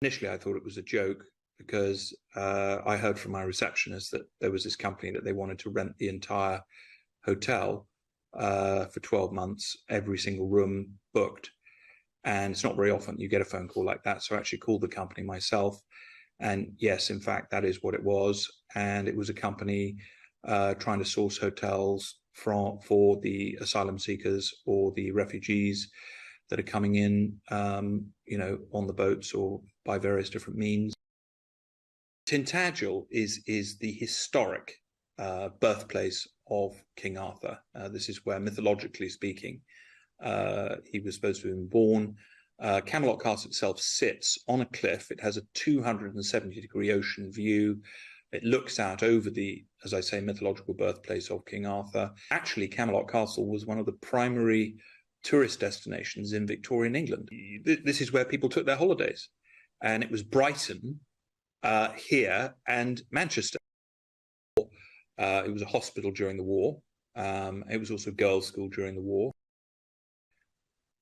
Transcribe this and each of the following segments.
Initially, I thought it was a joke because I heard from my receptionist that there was this company that they wanted to rent the entire hotel for 12 months, every single room booked. And it's not very often you get a phone call like that. So I actually called the company myself. And yes, in fact, that is what it was. And it was a company trying to source hotels for the asylum seekers or the refugees that are coming in, on the boats or by various different means. Tintagel is the historic birthplace of King Arthur. This is where, mythologically speaking, he was supposed to have been born. Camelot Castle itself sits on a cliff. It has a 270-degree ocean view. It looks out over the, as I say, mythological birthplace of King Arthur. Actually, Camelot Castle was one of the primary tourist destinations in Victorian England. This is where people took their holidays. And it was Brighton, here, and Manchester. It was a hospital during the war. It was also a girls' school during the war.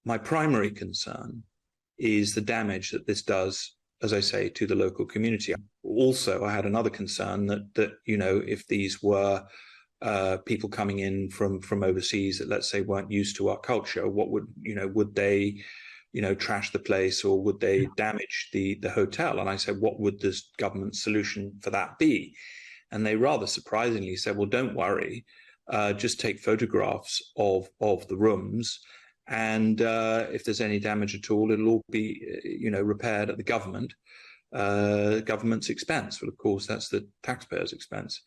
My primary concern is the damage that this does, as I say, to the local community. Also, I had another concern that if these were people coming in from overseas that, let's say, weren't used to our culture, what would they, trash the place, or would they damage the hotel? And I said, what would this government solution for that be? And they rather surprisingly said, well, don't worry, just take photographs of the rooms. And if there's any damage at all, it'll all be, repaired at the government's expense. Well, of course, that's the taxpayers' expense.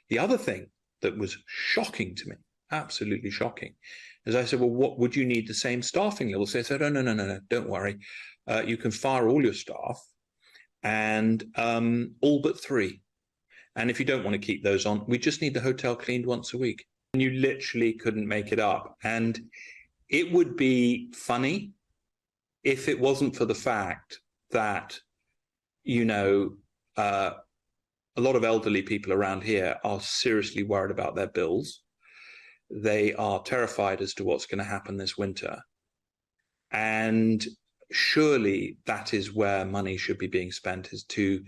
The other thing that was shocking to me, absolutely shocking, is I said, well, what would you need the same staffing levels? They said, oh, no, don't worry. You can fire all your staff, and all but 3. And if you don't want to keep those on, we just need the hotel cleaned once a week. And you literally couldn't make it up. And it would be funny if it wasn't for the fact that, a lot of elderly people around here are seriously worried about their bills. They are terrified as to what's going to happen this winter. And surely that is where money should be being spent, is to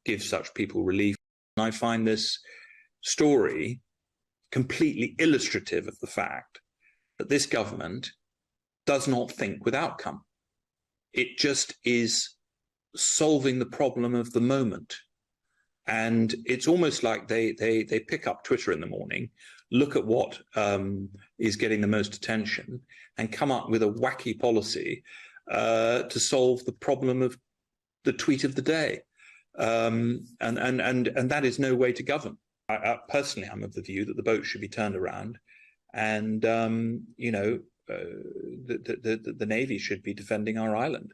give such people relief. And I find this story completely illustrative of the fact that this government does not think with outcome. It just is solving the problem of the moment. And it's almost like they pick up Twitter in the morning, look at what is getting the most attention, and come up with a wacky policy to solve the problem of the tweet of the day. And that is no way to govern. Personally, I'm of the view that the boat should be turned around, and the Navy should be defending our island.